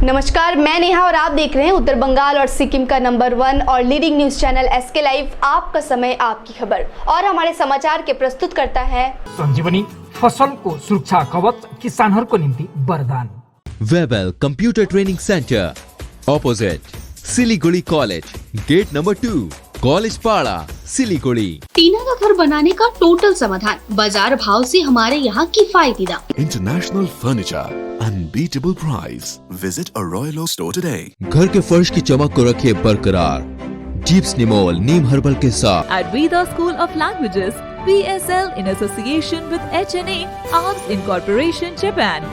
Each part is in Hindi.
नमस्कार, मैं नेहा और आप देख रहे हैं उत्तर बंगाल और सिक्किम का नंबर 1 और leading news channel SK live. आपका समय, आपकी खबर। और हमारे समाचार के प्रस्तुत करता है संजीवनी फसल को सुरक्षा कवच, किसानहरूको निम्ति वरदान। Webel computer training centre opposite Siliguri college, gate number 2, college Para, Siliguri. टीना का घर बनाने का टोटल समाधान, बाजार भाव से हमारे यहाँ किफायती दाम। International furniture, unbeatable price. Visit a royal oak store today. घर के फर्श की चमक को रखे बरकरार जीप्स निमोल नीम हर्बल के साथ। At Veda School of Languages, VSL in association with HNA, Arms Incorporation, Japan.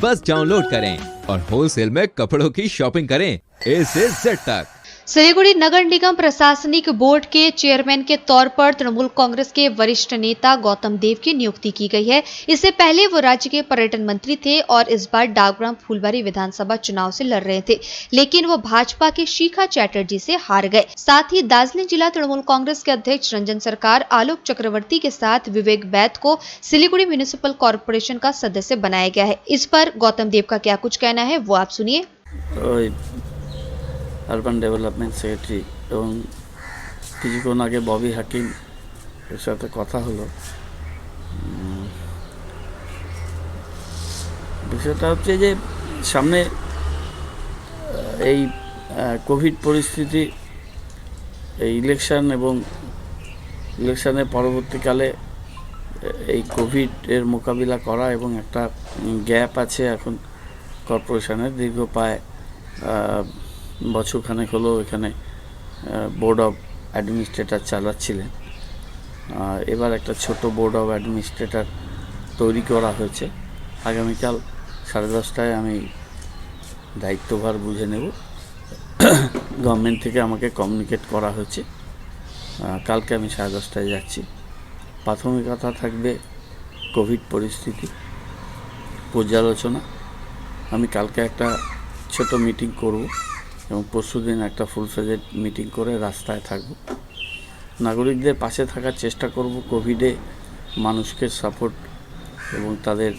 बस डाउनलोड करें और होलसेल में कपड़ों की शॉपिंग करें A से Z तक। सिलीगुड़ी नगर निगम प्रशासनिक बोर्ड के चेयरमैन के तौर पर तृणमूल कांग्रेस के वरिष्ठ नेता गौतम देव की नियुक्ति की गई है। इससे पहले वो राज्य के पर्यटन मंत्री थे और इस बार डाकग्राम फूलबारी विधानसभा चुनाव से लड़ रहे थे, लेकिन वो भाजपा के शिखा चैटर्जी से हार गए। साथ ही दार्जिलिंग जिला तृणमूल कांग्रेस के अध्यक्ष रंजन सरकार आलोक चक्रवर्ती के साथ विवेक बैद को सिलीगुड़ी म्यूनिसिपल कॉर्पोरेशन का सदस्य बनाया गया है। इस पर गौतम देव का क्या कुछ कहना है, वो आप सुनिए। अर्बन डेवलपमेंट सेक्रेटरी এবং কিছুক্ষণ আগে ববি হাকিম এর সাথে কথা হলো। বিষয়টা হচ্ছে যে সামনে এই কোভিড পরিস্থিতি, এই ইলেকশন এবং ইলেকশনের পরবর্তীকালে এই কোভিড এর মোকাবিলা করা এবং একটা গ্যাপ আছে এখন কর্পোরেশনের দীর্ঘ প্রায় বছরখানেক হলো এখানে বোর্ড অফ অ্যাডমিনিস্ট্রেটর চালাচ্ছিলেন। এবার একটা ছোট বোর্ড অফ অ্যাডমিনিস্ট্রেটর তৈরি করা হয়েছে। আগামীকাল 10:30টায় আমি দায়িত্বভার বুঝে নেব। গভর্নমেন্ট থেকে আমাকে কমিউনিকেট করা হয়েছে। কালকে আমি 10:30টায় যাচ্ছি। প্রাথমিকতা থাকবে কোভিড পরিস্থিতি পর্যালোচনা। আমি কালকে একটা ছোট মিটিং করব এবং পরশুদিন একটা ফুল ফ্লেজেড মিটিং করে রাস্তায় থাকব। নাগরিকদের পাশে থাকার চেষ্টা করব। কোভিডে মানুষকে সাপোর্ট এবং তাদের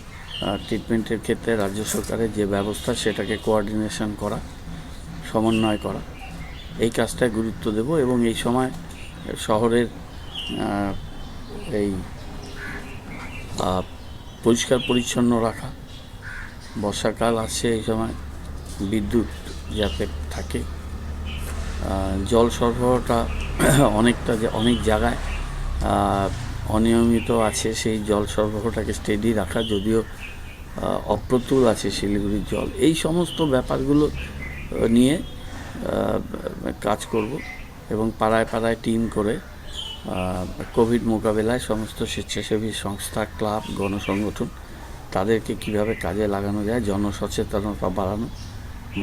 ট্রিটমেন্টের ক্ষেত্রে রাজ্য সরকারের যে ব্যবস্থা সেটাকে কোঅর্ডিনেশন করা, সমন্বয় করা, এই কাজটায় গুরুত্ব দেব। এবং এই সময় শহরের এই পরিষ্কার পরিচ্ছন্ন রাখা, বর্ষাকাল আসছে, এই সময় বিদ্যুৎ যাতে থাকে, জল সরবরাহটা অনেক জায়গায় অনিয়মিত আছে, সেই জল সরবরাহটাকে স্টেডি রাখা, যদিও অপ্রতুল আছে শিলিগুড়ির জল। এই সমস্ত ব্যাপারগুলো নিয়ে কাজ করব এবং পাড়ায় পাড়ায় টিম করে কোভিড মোকাবেলায় সমস্ত স্বেচ্ছাসেবী সংস্থা, ক্লাব, গণসংগঠন তাদেরকে কিভাবে কাজে লাগানো যায়, জনসচেতনতা বাড়ানো,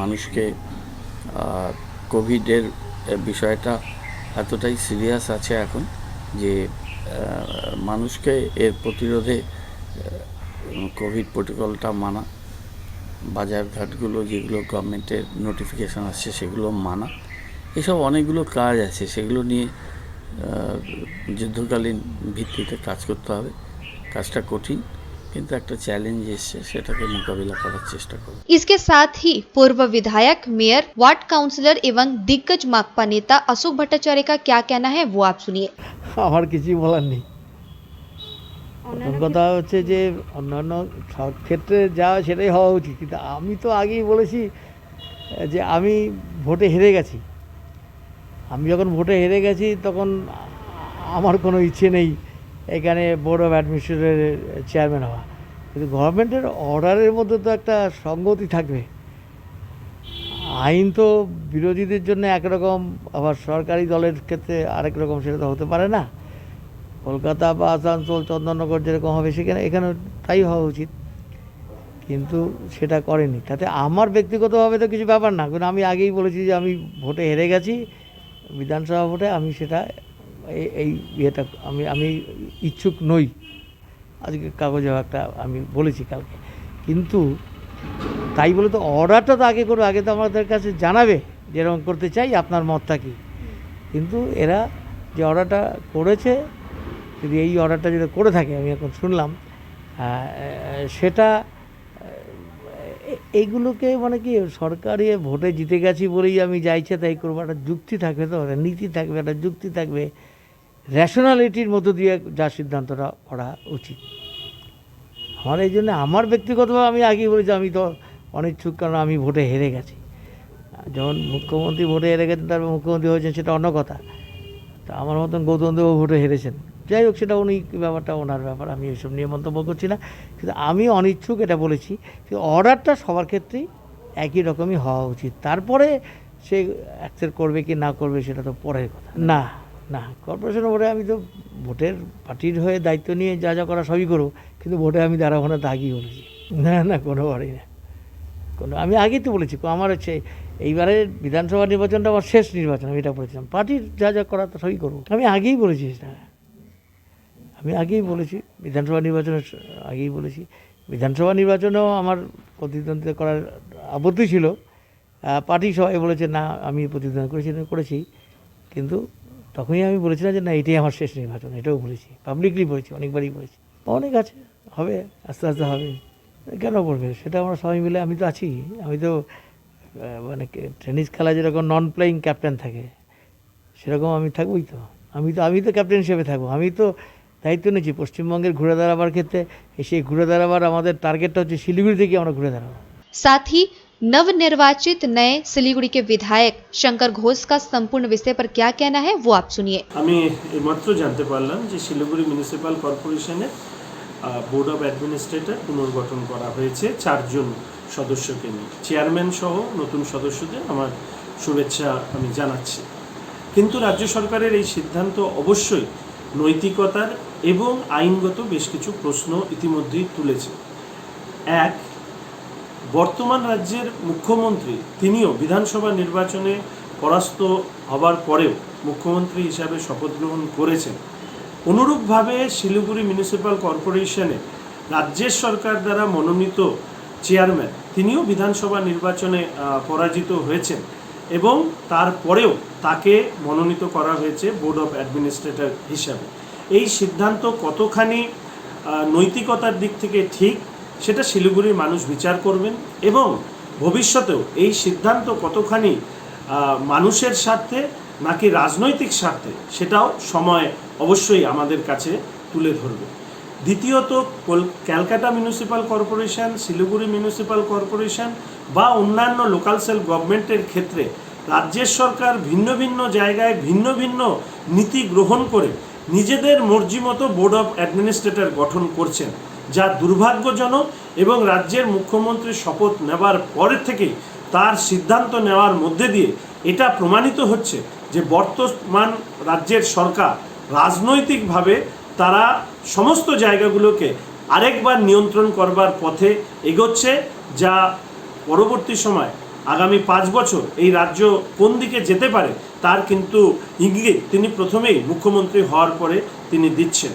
মানুষকে কোভিডের বিষয়টা এতটাই সিরিয়াস আছে এখন যে মানুষকে এর প্রতিরোধে কোভিড প্রোটোকলটা মানা, বাজারঘাটগুলো যেগুলো গভর্নমেন্টের নোটিফিকেশান আসছে সেগুলো মানা, এসব অনেকগুলো কাজ আছে। সেগুলো নিয়ে যুদ্ধকালীন ভিত্তিতে কাজ করতে হবে। কাজটা কঠিন, কিন্তু একটা চ্যালেঞ্জ এসছে, সেটাকে মোকাবিলা করার চেষ্টা করব। इसके साथ ही पूर्व विधायक, मेयर, वार्ड काउंसिलर एवं दिग्गज माकपा नेता अशोक भट्टाचार्य का क्या कहना है, वो आप सुनिए। আমার কিছুই বলার নেই। প্রথম কথা হচ্ছে যে অন্যান্য সব ক্ষেত্রে যা সেটাই হওয়া উচিত, কিন্তু আমি তো আগেই বলেছি যে আমি ভোটে হেরে গেছি। আমি যখন ভোটে হেরে গেছি তখন আমার কোনো ইচ্ছে নেই এখানে বোর্ড অফ অ্যাডমিনিস্ট্রেটরের চেয়ারম্যান হওয়া, কিন্তু গভর্নমেন্টের অর্ডারের মধ্যে তো একটা সঙ্গতি থাকবে। আইন তো বিরোধীদের জন্য একরকম, আবার সরকারি দলের ক্ষেত্রে আরেক রকম, সেটা তো হতে পারে না। কলকাতা বা আসানসোল, চন্দননগর যেরকম হবে সেখানে এখানে তাই হওয়া উচিত, কিন্তু সেটা করেনি। তাতে আমার ব্যক্তিগতভাবে তো কিছু ব্যাপার না, কারণ আমি আগেই বলেছি যে আমি ভোটে হেরে গেছি, বিধানসভা ভোটে। আমি সেটা এই ইয়েটা আমি ইচ্ছুক নই। আজকে কাগজে একটা আমি বলেছি কালকে, কিন্তু তাই বলে তো অর্ডারটা তো আগে করবে, আগে তো আমাদের কাছে জানাবে যেরকম করতে চাই, আপনার মতটা কী। কিন্তু এরা যে অর্ডারটা করেছে, যদি এই অর্ডারটা যদি করে থাকে, আমি এখন শুনলাম, সেটা এইগুলোকে মানে কি সরকারি ভোটে জিতে গেছি বলেই আমি যা ইচ্ছে তাই করবো, একটা যুক্তি থাকবে, তো একটা নীতি থাকবে, একটা যুক্তি থাকবে, রেশনালিটির মধ্য দিয়ে যা সিদ্ধান্তটা করা উচিত। আমার এই জন্য আমার ব্যক্তিগতভাবে আমি আগেই বলেছি আমি তো অনিচ্ছুক, কারণ আমি ভোটে হেরে গেছি। যখন মুখ্যমন্ত্রী ভোটে হেরে গেছেন, তারপর মুখ্যমন্ত্রী হয়েছেন, সেটা অন্য কথা। তা আমার মতন গৌতম দেবও ভোটে হেরেছেন, যাই হোক সেটা উনি ব্যাপারটা ওনার ব্যাপার, আমি এইসব নিয়ে মন্তব্য করছি না। কিন্তু আমি অনিচ্ছুক এটা বলেছি, কিন্তু অর্ডারটা সবার ক্ষেত্রেই একই রকমই হওয়া উচিত। তারপরে সে অ্যাকসেপ্ট করবে কি না করবে সেটা তো পরের কথা। না না, কর্পোরেশন ভোটে আমি তো ভোটের পার্টির হয়ে দায়িত্ব নিয়ে যা যা করা সবই করবো, কিন্তু ভোটে আমি দাঁড়াবো না, তা আগেই বলেছি। না না, কোনোবারই না, আমি আগেই তো বলেছি। আমার হচ্ছে এইবারে বিধানসভা নির্বাচনটা আমার শেষ নির্বাচন, আমি এটা বলেছিলাম। পার্টির যা যা করা তো সবই করবো, আমি আগেই বলেছি সেটা। আমি আগেই বলেছি, বিধানসভা নির্বাচনের আগেই বলেছি। বিধানসভা নির্বাচনেও আমার প্রতিদ্বন্দ্বিতা করার আপত্তি ছিল, পার্টি সবাই বলেছে না আমি প্রতিদ্বন্দ্বিতা করেছি, কিন্তু তখনই আমি বলেছিলাম যে না এটাই আমার শেষ নির্বাচন, এটাও বলেছি, পাবলিকলি বলেছি, অনেকবারই বলেছি। অনেক আছে, হবে, আস্তে আস্তে হবে, কেন বলবে? সেটা আমরা সবাই মিলে, আমি তো আছি। আমি তো মানে টেনিস খেলা যেরকম নন প্লেয়িং ক্যাপ্টেন থাকে, সেরকম আমি থাকবোই তো। আমি তো ক্যাপ্টেন হিসেবে থাকবো। আমি তো দায়িত্ব নিয়েছি পশ্চিমবঙ্গের ঘুরে দাঁড়াবার ক্ষেত্রে। সেই ঘুরে দাঁড়াবার আমাদের টার্গেটটা হচ্ছে শিলিগুড়ি থেকে আমরা ঘুরে দাঁড়াবো। साथ ही नवनिर्वाचित नए सिलीगुड़ी के विधायक शंकर घोष का संपूर्ण विषय पर क्या कहना है वो आप सुनिए। আমি এইমাত্র জানতে পারলাম যে শিলিগুড়ি মিউনিসিপ্যাল কর্পোরেশনের বোর্ড অফ অ্যাডমিনিস্ট্রেটর পুনর্গঠন করা হয়েছে 4 জন সদস্যকে নিয়ে। চেয়ারম্যান সহ নতুন সদস্যদের আমার শুভেচ্ছা আমি জানাচ্ছি। কিন্তু রাজ্য সরকারের এই সিদ্ধান্ত অবশ্যই নৈতিকতার এবং আইনগত বেশ কিছু প্রশ্ন ইতিমধ্যেই তুলেছে। এক, বর্তমান রাজ্যের মুখ্যমন্ত্রী তিনিও বিধানসভা নির্বাচনে পরাস্ত হবার পরেও মুখ্যমন্ত্রী হিসাবে শপথ গ্রহণ করেছেন। অনুরূপভাবে শিলিগুড়ি মিউনিসিপ্যাল কর্পোরেশনে রাজ্যের সরকার দ্বারা মনোনীত চেয়ারম্যান তিনিও বিধানসভা নির্বাচনে পরাজিত হয়েছেন এবং তারপরেও তাকে মনোনীত করা হয়েছে বোর্ড অফ অ্যাডমিনিস্ট্রেটর হিসাবে। এই সিদ্ধান্ত কতখানি নৈতিকতার দিক থেকে ঠিক সেটা শিলিগুড়ির মানুষ বিচার করবেন এবং ভবিষ্যতেও এই সিদ্ধান্ত কতখানি মানুষের স্বার্থে নাকি রাজনৈতিক স্বার্থে সেটাও সময় অবশ্যই আমাদের কাছে তুলে ধরবে। দ্বিতীয়ত, Calcutta municipal corporation, Siliguri municipal corporation বা অন্যান্য লোকাল সেলফ গভর্নমেন্টের ক্ষেত্রে রাজ্যের সরকার ভিন্ন ভিন্ন জায়গায় ভিন্ন ভিন্ন নীতি গ্রহণ করে নিজেদের মর্জি মতো বোর্ড অফ অ্যাডমিনিস্ট্রেটর গঠন করছেন, যা দুর্ভাগ্যজনক এবং রাজ্যের মুখ্যমন্ত্রীর শপথ নেবার পরের থেকেই তার সিদ্ধান্ত নেওয়ার মধ্যে দিয়ে এটা প্রমাণিত হচ্ছে যে বর্তমান রাজ্যের সরকার রাজনৈতিকভাবে তারা সমস্ত জায়গাগুলোকে আরেকবার নিয়ন্ত্রণ করবার পথে এগোচ্ছে, যা পরবর্তী সময় আগামী 5 বছর এই রাজ্য কোন দিকে যেতে পারে তার কিন্তু ইঙ্গিত তিনি প্রথমেই মুখ্যমন্ত্রী হওয়ার পরে তিনি দিচ্ছেন।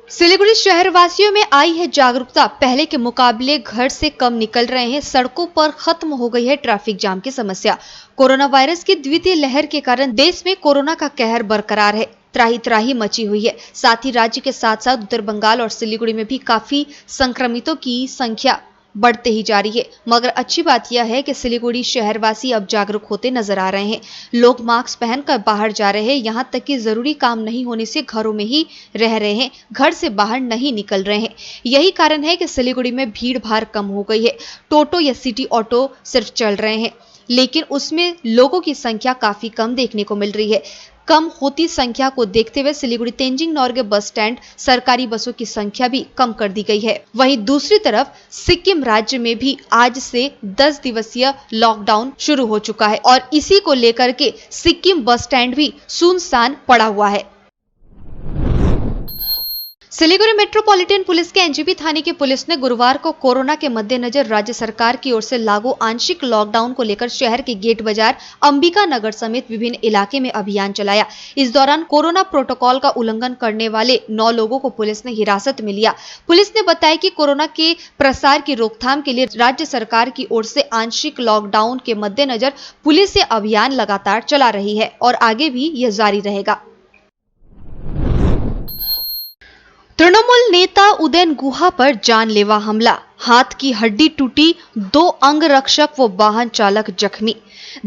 सिलीगुड़ी शहरवासियों में आई है जागरूकता। पहले के मुकाबले घर से कम निकल रहे हैं, सड़कों पर खत्म हो गई है ट्रैफिक जाम की समस्या। कोरोना वायरस की द्वितीय लहर के कारण देश में कोरोना का कहर बरकरार है, त्राही त्राही मची हुई है। साथ ही राज्य के साथ साथ उत्तर बंगाल और सिलीगुड़ी में भी काफी संक्रमितों की संख्या बढ़ते ही जा रही है। मगर अच्छी बात यह है कि सिलीगुड़ी शहरवासी अब जागरूक होते नजर आ रहे हैं। लोग मास्क पहनकर बाहर जा रहे हैं, यहाँ तक कि जरूरी काम नहीं होने से घरों में ही रह रहे हैं, घर से बाहर नहीं निकल रहे हैं। यही कारण है कि सिलीगुड़ी में भीड़ भाड़ कम हो गई है। टोटो या सिटी ऑटो सिर्फ चल रहे हैं, लेकिन उसमें लोगों की संख्या काफी कम देखने को मिल रही है। कम होती संख्या को देखते हुए सिलीगुड़ी तेंजिंग नॉर्गे बस स्टैंड सरकारी बसों की संख्या भी कम कर दी गई है। वहीं दूसरी तरफ सिक्किम राज्य में भी आज से 10 दिवसीय लॉकडाउन शुरू हो चुका है और इसी को लेकर के सिक्किम बस स्टैंड भी सुनसान पड़ा हुआ है। सिलीगुड़ी मेट्रोपॉलिटन पुलिस के एनजेपी थाने की पुलिस ने गुरुवार को कोरोना के मद्देनजर राज्य सरकार की ओर से लागू आंशिक लॉकडाउन को लेकर शहर के गेट बाजार, अंबिका नगर समेत विभिन्न इलाके में अभियान चलाया। इस दौरान कोरोना प्रोटोकॉल का उल्लंघन करने वाले 9 लोगों को पुलिस ने हिरासत में लिया। पुलिस ने बताया कि कोरोना के प्रसार की रोकथाम के लिए राज्य सरकार की ओर से आंशिक लॉकडाउन के मद्देनजर पुलिस ये अभियान लगातार चला रही है और आगे भी यह जारी रहेगा। तृणमूल नेता उदयन गुहा पर जानलेवा हमला, हाथ की हड्डी टूटी, 2 अंगरक्षक व वाहन चालक जख्मी।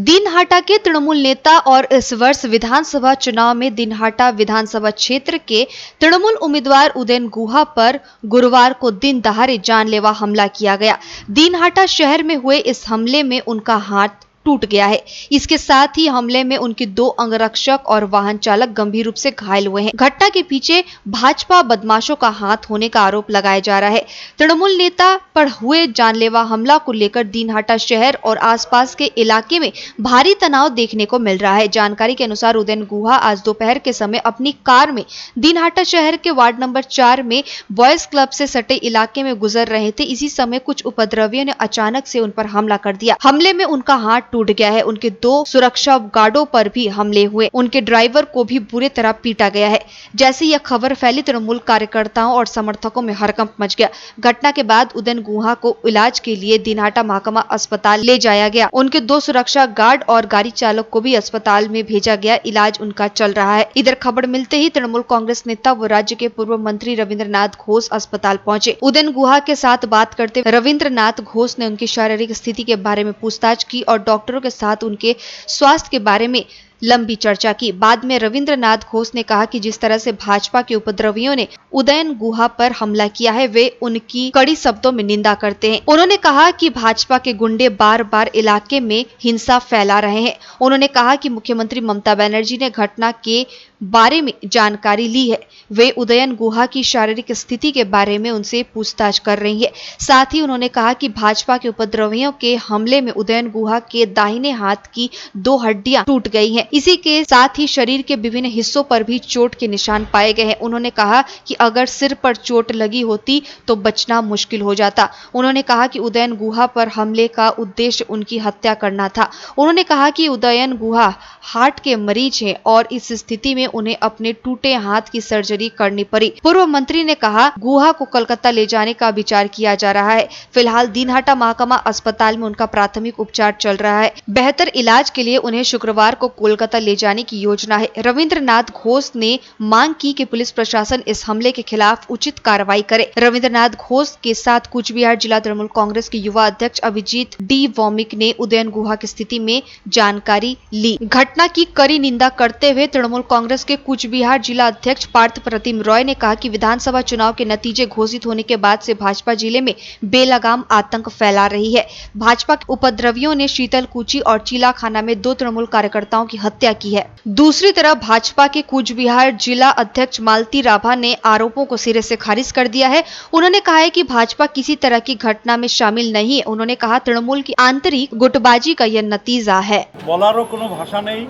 दिनहाटा के तृणमूल नेता और इस वर्ष विधानसभा चुनाव में दिनहाटा विधानसभा क्षेत्र के तृणमूल उम्मीदवार उदयन गुहा पर गुरुवार को दिन दहाड़े जानलेवा हमला किया गया। दिनहाटा शहर में हुए इस हमले में उनका हाथ टूट गया है। इसके साथ ही हमले में उनके 2 अंगरक्षक और वाहन चालक गंभीर रूप से घायल हुए हैं। घटना के पीछे भाजपा बदमाशों का हाथ होने का आरोप लगाया जा रहा है। तृणमूल नेता पर हुए जानलेवा हमला को लेकर दिनहाटा शहर और आसपास के इलाके में भारी तनाव देखने को मिल रहा है। जानकारी के अनुसार उदयन गुहा आज दोपहर के समय अपनी कार में दिनहाटा शहर के वार्ड नंबर 4 में बॉयज क्लब से सटे इलाके में गुजर रहे थे। इसी समय कुछ उपद्रवियों ने अचानक से उन पर हमला कर दिया। हमले में उनका हाथ टूट गया है। उनके 2 सुरक्षा गार्डों पर भी हमले हुए। उनके ड्राइवर को भी बुरी तरह पीटा गया है। जैसे यह खबर फैली, तृणमूल कार्यकर्ताओं और समर्थकों में हड़कंप मच गया। घटना के बाद उदयन गुहा को इलाज के लिए दिनहाटा महकमा अस्पताल ले जाया गया। उनके 2 सुरक्षा गार्ड और गाड़ी चालक को भी अस्पताल में भेजा गया। इलाज उनका चल रहा है। इधर खबर मिलते ही तृणमूल कांग्रेस नेता व राज्य के पूर्व मंत्री रविंद्रनाथ घोष अस्पताल पहुंचे। उदयन गुहा के साथ बात करते रविंद्रनाथ घोष ने उनकी शारीरिक स्थिति के बारे में पूछताछ की और डॉक्टरों के साथ उनके स्वास्थ्य के बारे में लंबी चर्चा की। बाद में रविंद्रनाथ घोष ने कहा कि जिस तरह से भाजपा के उपद्रवियों ने उदयन गुहा पर हमला किया है, वे उनकी कड़ी शब्दों में निंदा करते हैं। उन्होंने कहा कि भाजपा के गुंडे बार बार इलाके में हिंसा फैला रहे हैं। उन्होंने कहा कि मुख्यमंत्री ममता बनर्जी ने घटना के बारे में जानकारी ली है। वे उदयन गुहा की शारीरिक स्थिति के बारे में उनसे पूछताछ कर रही है। साथ ही उन्होंने कहा कि भाजपा के उपद्रवियों के हमले में उदयन गुहा के दाहिने हाथ की 2 हड्डियां टूट गई हैं। इसी के साथ ही शरीर के विभिन्न हिस्सों पर भी चोट के निशान पाए गए हैं। उन्होंने कहा कि अगर सिर पर चोट लगी होती तो बचना मुश्किल हो जाता। उन्होंने कहा कि उदयन गुहा पर हमले का उद्देश्य उनकी हत्या करना था। उन्होंने कहा कि उदयन गुहा हार्ट के मरीज हैं और इस स्थिति में उन्हें अपने टूटे हाथ की सर्जरी करनी पड़ी। पूर्व मंत्री ने कहा गुहा को कोलकाता ले जाने का विचार किया जा रहा है। फिलहाल दिनहाटा महकमा अस्पताल में उनका प्राथमिक उपचार चल रहा है। बेहतर इलाज के लिए उन्हें शुक्रवार को कोलकाता ले जाने की योजना है। रविंद्रनाथ घोष ने मांग की कि पुलिस प्रशासन इस हमले के खिलाफ उचित कार्रवाई करे। रविंद्रनाथ घोष के साथ कूच बिहार जिला तृणमूल कांग्रेस के युवा अध्यक्ष अभिजीत डी वॉमिक ने उदयन गुहा की स्थिति में जानकारी ली। घटना की कड़ी निंदा करते हुए तृणमूल कांग्रेस के कूच बिहार जिला अध्यक्ष पार्थ प्रतिम रॉय ने कहा कि विधानसभा चुनाव के नतीजे घोषित होने के बाद से भाजपा जिले में बेलगाम आतंक फैला रही है। भाजपा के उपद्रवियों ने शीतल कुची और चीलाखाना में 2 तृणमूल कार्यकर्ताओं की हत्या की है। दूसरी तरफ भाजपा के कूच बिहार जिला अध्यक्ष मालती राभा ने आरोपों को सिरे से खारिज कर दिया है। उन्होंने कहा है कि भाजपा किसी तरह की घटना में शामिल नहीं है। उन्होंने कहा तृणमूल की आंतरिक गुटबाजी का यह नतीजा है। বলারও কোনো ভাষা নেই,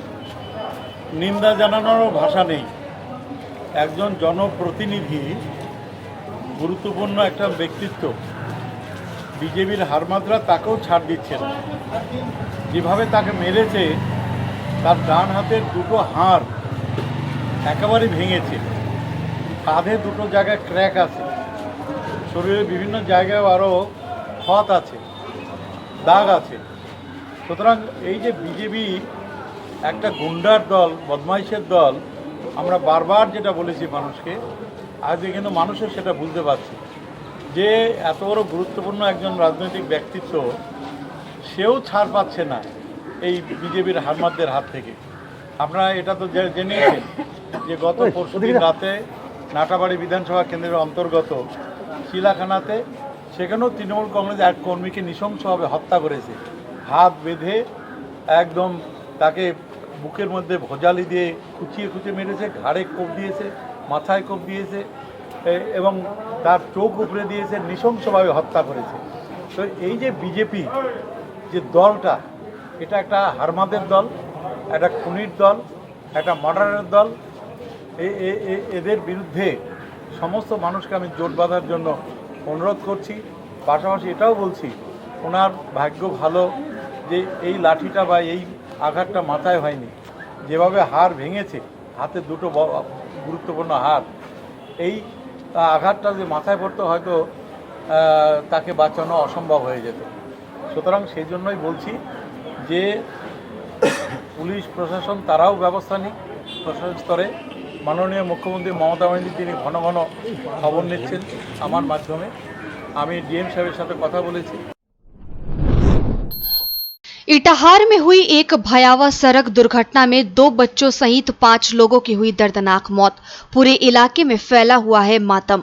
নিন্দা জানানোরও ভাষা নেই। একজন জনপ্রতিনিধি, গুরুত্বপূর্ণ একটা ব্যক্তিত্ব, বিজেপির হারমাত্রা তাকেও ছাড় দিচ্ছে না। যেভাবে তাকে মেরেছে, তার ডান হাতের 2টো হাড় একেবারে ভেঙেছে, কাঁধে 2টো জায়গায় ক্র্যাক আছে, শরীরের বিভিন্ন জায়গায় আরও ক্ষত আছে, দাগ আছে। সুতরাং এই যে বিজেপি একটা গুন্ডার দল, বদমাইশের দল, আমরা বারবার যেটা বলেছি মানুষকে, আজকে কিন্তু মানুষও সেটা বুঝতে পারছে যে এত বড় গুরুত্বপূর্ণ একজন রাজনৈতিক ব্যক্তিত্ব, সেও ছাড় পাচ্ছে না এই বিজেপির হারমাতদের হাত থেকে। আপনারা এটা তো জেনেছেন যে গত পরশুদিন রাতে নাটাবাড়ি বিধানসভা কেন্দ্রের অন্তর্গত চিলাখানাতে, সেখানেও তৃণমূল কংগ্রেস এক কর্মীকে নৃশংসভাবে হত্যা করেছে। হাত বেঁধে একদম তাকে বুকের মধ্যে ভোজালি দিয়ে খুঁচিয়ে খুঁচিয়ে মেরেছে, ঘাড়ে কোপ দিয়েছে, মাথায় কোপ দিয়েছে এবং তার চোখ উপড়ে দিয়েছে, নৃশংসভাবে হত্যা করেছে। তো এই যে বিজেপি যে দলটা, এটা একটা হারমাদের দল, একটা খুনির দল, একটা মার্ডারের দল। এদের বিরুদ্ধে সমস্ত মানুষকে আমি জোট বাঁধার জন্য অনুরোধ করছি। পাশাপাশি এটাও বলছি, ওনার ভাগ্য ভালো যে এই লাঠিটা বা এই আঘাতটা মাথায় হয়নি। যেভাবে হাড় ভেঙেছে, হাতে 2টো গুরুত্বপূর্ণ হাড়, এই আঘাতটা যে মাথায় পড়তো হয়তো তাকে বাঁচানো অসম্ভব হয়ে যেত। সুতরাং সেই জন্যই বলছি যে পুলিশ প্রশাসন তারাও ব্যবস্থা নিক প্রশাসন স্তরে, মাননীয় মুখ্যমন্ত্রী মমতা ব্যানার্জি তিনি ঘন ঘন খবর নিচ্ছেন আমার মাধ্যমে। আমি ডিএম সাহেবের সাথে কথা বলেছি। इटाहार में हुई एक भयावह सड़क दुर्घटना में 2 बच्चों सहित 5 लोगों की हुई दर्दनाक मौत। पूरे इलाके में फैला हुआ है मातम।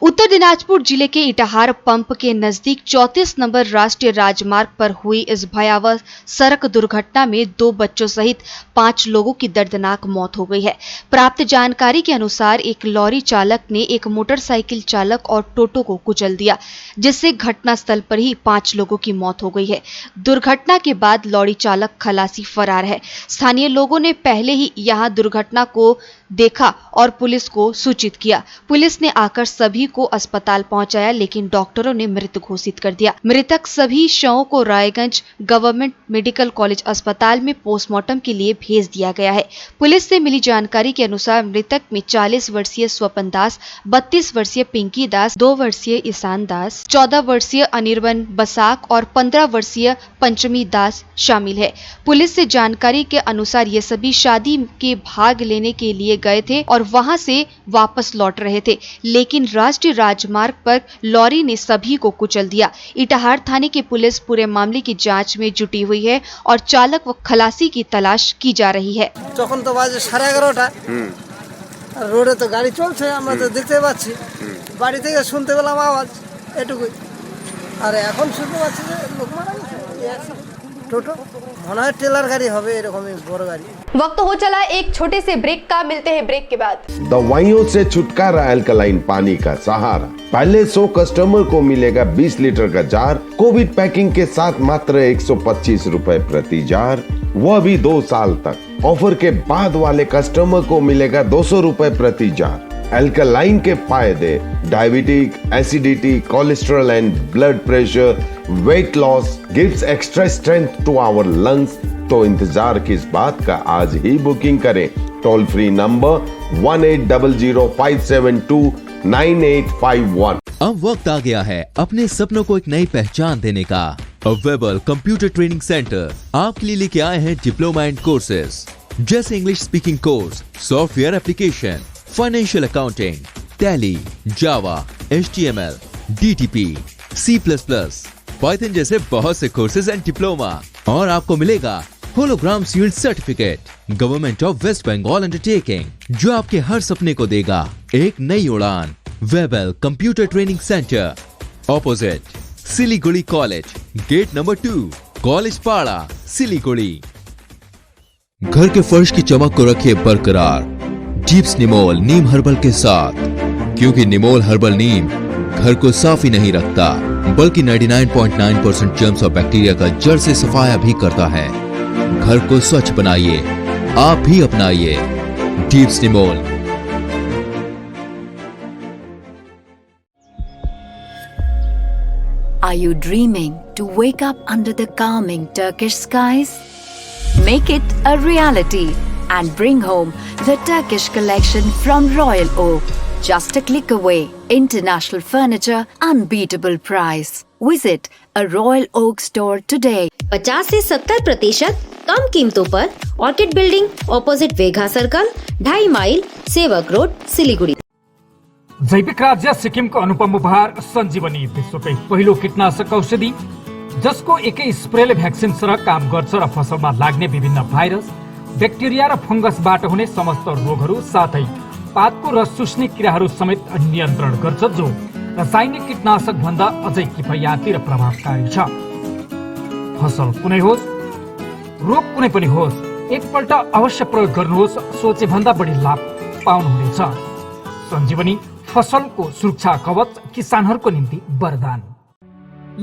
उत्तर दिनाजपुर जिले के इटाहार पंप के नजदीक 34 नंबर राष्ट्रीय राजमार्ग पर हुई इस भयावह सड़क दुर्घटना में 2 बच्चों सहित 5 लोगों की दर्दनाक मौत हो गई है। प्राप्त जानकारी के अनुसार एक लॉरी चालक ने एक मोटरसाइकिल चालक और टोटो को कुचल दिया, जिससे घटनास्थल पर ही 5 लोगों की मौत हो गई है। दुर्घटना के बाद लॉरी चालक खलासी फरार है। स्थानीय लोगों ने पहले ही यहां दुर्घटना को देखा और पुलिस को सूचित किया। पुलिस ने आकर सभी को अस्पताल पहुंचाया, लेकिन डॉक्टरों ने मृत घोषित कर दिया। मृतक सभी शवों को रायगंज गवर्नमेंट मेडिकल कॉलेज अस्पताल में पोस्टमार्टम के लिए भेज दिया गया है। पुलिस से मिली जानकारी के अनुसार मृतक में 40 वर्षीय स्वपन दास, 32 वर्षीय पिंकी दास, 2 वर्षीय ईशान दास, 14 वर्षीय अनिर्बन बसाक और 15 वर्षीय पंचमी दास शामिल है। पुलिस से जानकारी के अनुसार ये सभी शादी के भाग लेने के लिए गए थे और वहां से वापस लौट रहे थे, लेकिन राष्ट्रीय राजमार्ग पर लॉरी ने सभी को कुचल दिया। इटाहार थाने की पुलिस पूरे मामले की जांच में जुटी हुई है और चालक व खलासी की तलाश की जा रही है। তখন তো বাজে 11:30টা, রোডে তো গাড়ি চলছে, আমরা তো দেখতে পাচ্ছি। বাড়ি থেকে শুনতে পেলাম আওয়াজ, এটুকুই। আর এখন শুনতে পাচ্ছি যে লোক মারা গেছে। টোটো মনে হয় টেলার গাড়ি হবে, এরকমই বড় গাড়ি। वक्त हो चला एक छोटे से ब्रेक का, मिलते हैं ब्रेक के बाद। दवाइयों से छुटकारा अल्कलाइन पानी का सहारा। पहले 100 कस्टमर को मिलेगा 20 लीटर का जार, कोविड पैकिंग के साथ मात्र 125 रुपए प्रति जार, वह भी 2 साल तक। ऑफर के बाद वाले कस्टमर को मिलेगा 200 रुपए प्रति जार। अल्कलाइन के फायदे: diabetic, acidity, cholesterol and blood pressure, weight loss, gives extra strength to our lungs. तो इंतजार किस बात का, आज ही बुकिंग करें। Toll free number 180057298851। अब वक्त आ गया है अपने सपनों को एक नई पहचान देने का। वेबल कंप्यूटर ट्रेनिंग सेंटर आपके लिए लेके आए हैं डिप्लोमा एंड कोर्सेज जैसे English speaking course, software application, financial accounting, Tally, Java, HTML, DTP, C++, Python जैसे बहुत से कोर्सेज एंड डिप्लोमा। और आपको मिलेगा hologram sealed certificate government of West Bengal undertaking, जो आपके हर सपने को देगा एक नई उड़ान। Webel computer training centre, opposite Siliguri college, gate number 2, college Para, Siliguri. घर के फर्श की चमक को रखिए बरकरार जीप्स निमोल नीम हर्बल के साथ, क्योंकि निमोल हर्बल नीम घर को साफ ही नहीं रखता बल्कि 99.9% जर्म्स और बैक्टीरिया का जड़ से सफाया भी करता है। घर को स्वच्छ बनाइए, आप भी अपनाइए jeeps Nimol. Are you dreaming to wake up under the calming Turkish skies? Make it a reality and bring home the Turkish collection from Royal Oak. Just a click away. International furniture, unbeatable price. Visit a Royal Oak store today. 50 से 70% कम कीमतों पर Orchid Building, opposite Vega circle, 2.5 mile, Sevoke road, Siliguri. जैविक राज्य सिक्किमको अनुपम उपहार सञ्जीवनी, विश्वकै पहिलो कीटनाशक औषधि जसको एकै स्प्रेले भ्याक्सिन सरह काम गर्छ र फसलमा लाग्ने विभिन्न भाइरस, ब्याक्टेरिया र फंगसबाट हुने समस्त रोगहरू साथै पातको रस चुस्ने किराहरू समेत नियन्त्रण गर्छ, जो रासायनिक कीटनाशक भन्दा अझै किफायती र प्रभावकारी छ। फसल कुनै होस्, रोग कुनै पनि होस्, एकपल्ट अवश्य प्रयोग गर्नुहोस्, सोचे भन्दा बढी लाभ पाउनुहुनेछ। सञ्जीवनी फसलको सुरक्षा कवच, किसानहरूको निम्ति वरदान।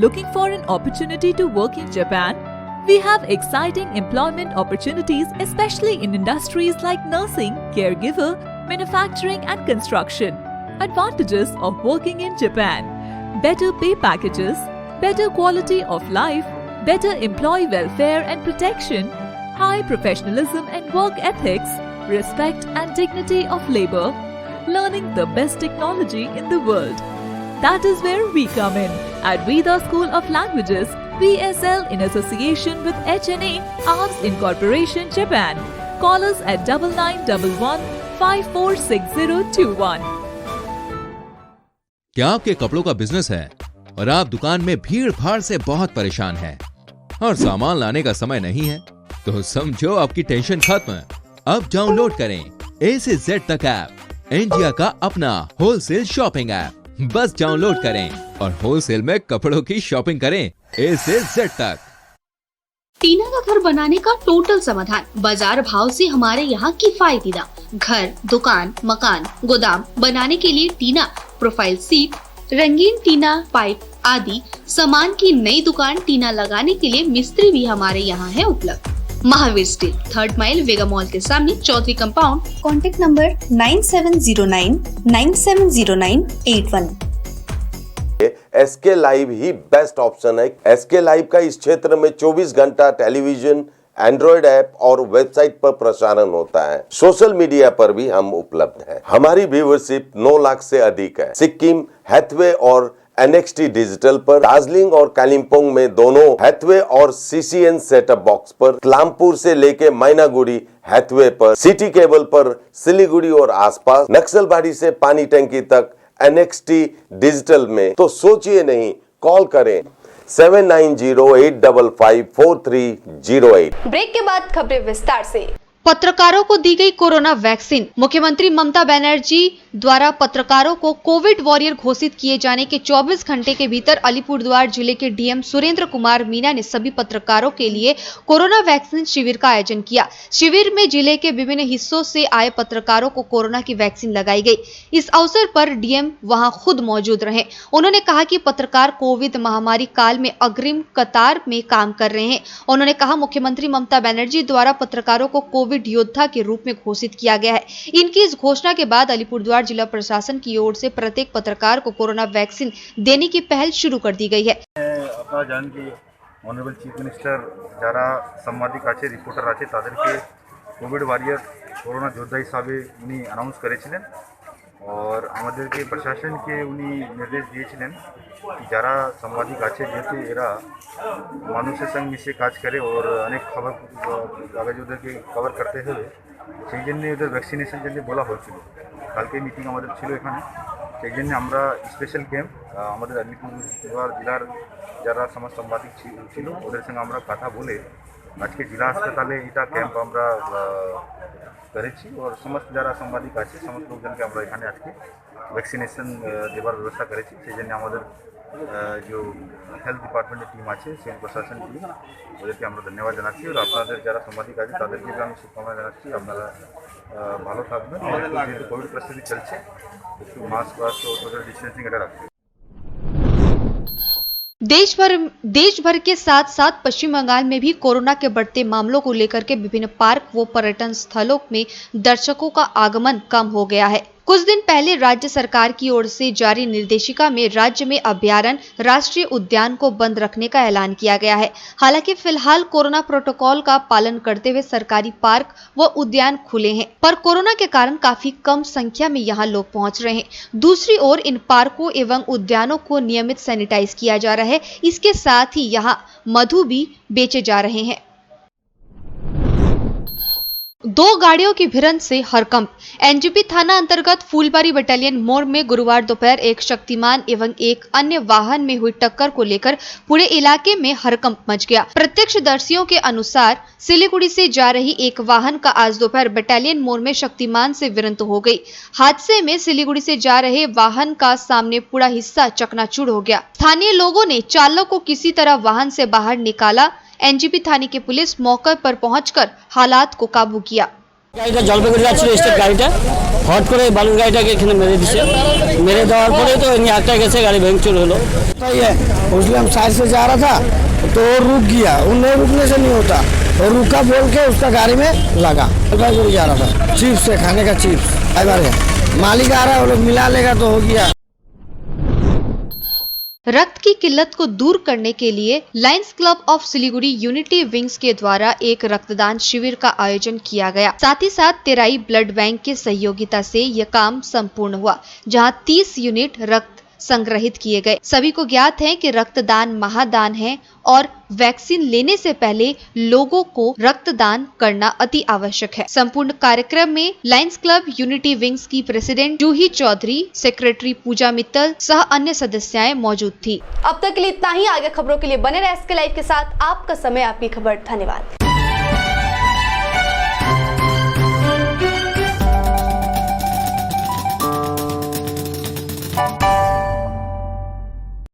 Looking for an opportunity to work in Japan? We have exciting employment opportunities, especially in industries like nursing, caregiver, manufacturing and construction. Advantages of working in Japan: better pay packages, better quality of life, better employee welfare and protection, high professionalism and work ethics, respect and dignity of labor, learning the best technology in the world. That is where we come in at Veda School of Languages, VSL, in association with HNA, Arms Incorporation, Japan. Call us at 9911 546021. क्या आपके कपड़ों का बिजनेस है और आप दुकान में भीड़ भाड़ से बहुत परेशान हैं और सामान लाने का समय नहीं है? तो समझो आपकी टेंशन खत्म। अब डाउनलोड करें A से Z तक ऐप, इंडिया का अपना होलसेल शॉपिंग ऐप। बस डाउनलोड करें और होलसेल में कपड़ों की शॉपिंग करें A से Z तक। टीना का घर बनाने का टोटल समाधान बाजार भाव से हमारे यहाँ किफायती दाम। घर, दुकान, मकान, गोदाम बनाने के लिए टीना, प्रोफाइल सीट, रंगीन टीना, पाइप आदि सामान की नई दुकान टीना लगाने के लिए मिस्त्री भी हमारे यहाँ है उपलब्ध। Mahavir steel, 3rd mile, Vega mall के सामने, Chaudhary compound. Contact number 9709970981। SK live ही बेस्ट ऑप्शन है। एसके लाइव का इस क्षेत्र में 24 घंटा टेलीविजन, एंड्रॉइड ऐप और वेबसाइट पर प्रसारण होता है। सोशल मीडिया पर भी हम उपलब्ध हैं। हमारी व्यूवरशिप 9 लाख से अधिक है। सिक्किम, हैथवे और NXT डिजिटल पर, दार्जिलिंग और कालिम्पोंग में दोनों हैथवे और CCN सेटअप बॉक्स पर, क्लामपुर से लेके मैनागुड़ी हैथवे पर, सिटी केबल पर, सिलीगुड़ी और आसपास, नक्सलबाड़ी से पानी टंकी तक NXT डिजिटल में। तो सोचिए नहीं, कॉल करें 7908554308। ब्रेक के बाद खबरें विस्तार से। पत्रकारों को दी गई कोरोना वैक्सीन। मुख्यमंत्री ममता बनर्जी द्वारा पत्रकारों को कोविड वॉरियर घोषित किए जाने के 24 घंटे के भीतर अलीपुरद्वार जिले के डीएम सुरेंद्र कुमार मीना ने सभी पत्रकारों के लिए कोरोना वैक्सीन शिविर का आयोजन किया। शिविर में जिले के विभिन्न हिस्सों से आए पत्रकारों को कोरोना की वैक्सीन लगाई गई। इस अवसर पर डीएम वहां खुद मौजूद रहे। उन्होंने कहा कि पत्रकार कोविड महामारी काल में अग्रिम कतार में काम कर रहे हैं। उन्होंने कहा मुख्यमंत्री ममता बनर्जी द्वारा पत्रकारों को कोविड योद्धा के रूप में घोषित किया गया है। इनकी इस घोषणा के बाद अलीपुरद्वार जिला प्रशासन की ओर से प्रत्येक पत्रकार को कोरोना वैक्सीन देने की पहल शुरू कर दी गई है। আপনারা জানেন কি অনারেবল চিফ মিনিস্টার যারা সাংবাদিক আছে, রিপোর্টার আছে, তাদেরকে কোভিড ওয়ারিয়ার করোনা যোদ্ধা হিসাবে উনি অ্যানাউন্স করেছিলেন। और আমাদেরকে প্রশাসনকে উনি নির্দেশ দিয়েছিলেন कि যারা সাংবাদিক আছে, যেহেতু এরা মানুষের সঙ্গে মিশে কাজ করে और অনেক খবর কাগজ ওদেরকে কভার করতে হবে, সেই জন্য ওদের ভ্যাকসিনেশন জন্য বলা হয়েছিল। কালকে মিটিং আমাদের ছিল এখানে, সেই জন্য আমরা স্পেশাল ক্যাম্প আমাদের আলিপুরদুয়ার জেলার যারা সমস্ত সাংবাদিক ছিল ওদের সঙ্গে আমরা কথা বলে আজকে জেলা হাসপাতালে এটা ক্যাম্প আমরা করেছি। और সমস্ত যারা সাংবাদিক আছে সমস্ত লোকজনকে আমরা এখানে আজকে ভ্যাকসিনেশন দেওয়ার ব্যবস্থা করেছি। সেই জন্য আমাদের जो হেলথ ডিপার্টমেন্টের টিম আছে, সেই প্রশাসন টিম, ওদেরকে আমরা ধন্যবাদ জানাচ্ছি। আর আপনাদের যারা সাংবাদিক আছে তাদেরকে আমি শুভকামনা জানাচ্ছি। আপনারা ভালো থাকবেন। যেহেতু কোভিড পরিস্থিতি চলছে, একটু মাস্ক ও সোশ্যাল ডিস্টেন্সিং এটা রাখবেন। देश भर के साथ साथ पश्चिम बंगाल में भी कोरोना के बढ़ते मामलों को लेकर के विभिन्न पार्क व पर्यटन स्थलों में दर्शकों का आगमन कम हो गया है। कुछ दिन पहले राज्य सरकार की ओर से जारी निर्देशिका में राज्य में अभयारण्य, राष्ट्रीय उद्यान को बंद रखने का ऐलान किया गया है। हालांकि फिलहाल कोरोना प्रोटोकॉल का पालन करते हुए सरकारी पार्क व उद्यान खुले हैं, पर कोरोना के कारण काफी कम संख्या में यहाँ लोग पहुँच रहे हैं। दूसरी ओर इन पार्कों एवं उद्यानों को नियमित सैनिटाइज किया जा रहा है। इसके साथ ही यहाँ मधु भी बेचे जा रहे हैं। 2 गाड़ियों की भिड़ंत से हड़कंप। एनजीपी थाना अंतर्गत फूलबारी बटालियन मोड़ में गुरुवार दोपहर एक शक्तिमान एवं एक अन्य वाहन में हुई टक्कर को लेकर पूरे इलाके में हड़कंप मच गया। प्रत्यक्षदर्शियों के अनुसार सिलीगुड़ी से जा रही एक वाहन का आज दोपहर बटालियन मोड़ में शक्तिमान से भिड़ंत हो गई। हादसे में सिलीगुड़ी से जा रहे वाहन का सामने पूरा हिस्सा चकनाचूर हो गया। स्थानीय लोगों ने चालक को किसी तरह वाहन से बाहर निकाला। एनजीपी थाने की पुलिस मौके पर पहुंचकर हालात को काबू किया। গাড়িটা জলপাইগুড়ি যাচ্ছিল, স্টেট গাড়িটা হট করে বালুর গাড়িটাকে এখানে মেরে দিছে। মেরে দেওয়ার পরে তো এমনি একটা গেছে, গাড়ি ভেঙচুর हलो। उसलिए हम साइड से जा रहा था तो वो रुक गया। उन्हें रुकने से नहीं होता, वो रुका बोल के उसका गाड़ी में लगा। जलपाईगुड़ी जा रहा था, चिप्स से खाने का चिप्स ड्राइवर है, मालिक आ रहा है, वो लोग मिला लेगा तो हो गया। रक्त की किल्लत को दूर करने के लिए Lions club of Siliguri unity wings के द्वारा एक रक्तदान शिविर का आयोजन किया गया। साथ ही साथ तेराई ब्लड बैंक की सहयोगिता से यह काम संपूर्ण हुआ, जहां 30 यूनिट रक्त संग्रहित किए गए। सभी को ज्ञात है कि रक्तदान महादान है और वैक्सीन लेने से पहले लोगों को रक्तदान करना अति आवश्यक है। संपूर्ण कार्यक्रम में लायंस क्लब यूनिटी विंग्स की प्रेसिडेंट जूही चौधरी, सेक्रेटरी पूजा मित्तल सह अन्य सदस्याएं मौजूद थी। अब तक के लिए इतना ही। आगे खबरों के लिए बने रहे SK लाइव के साथ। आपका समय, आपकी खबर। धन्यवाद।